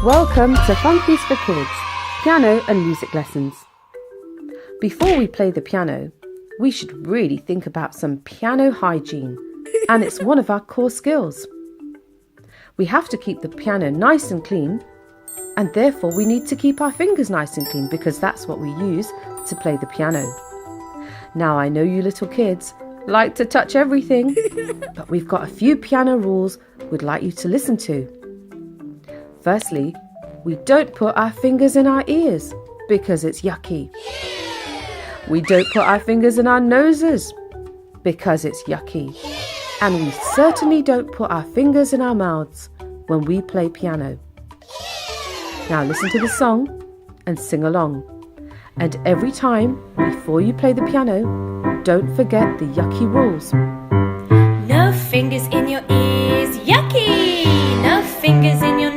Welcome to Fun-Keys4Kids, piano and music lessons. Before we play the piano, we should really think about some piano hygiene, and it's one of our core skills. We have to keep the piano nice and clean, and therefore we need to keep our fingers nice and clean because that's what we use to play the piano. Now I know you little kids like to touch everything, but we've got a few piano rules we'd like you to listen to. Firstly, we don't put our fingers in our ears because it's yucky. We don't put our fingers in our noses because it's yucky. And we certainly don't put our fingers in our mouths when we play piano. Now listen to the song and sing along. And every time before you play the piano, don't forget the yucky rules. No fingers in your ears, yucky! No fingers in your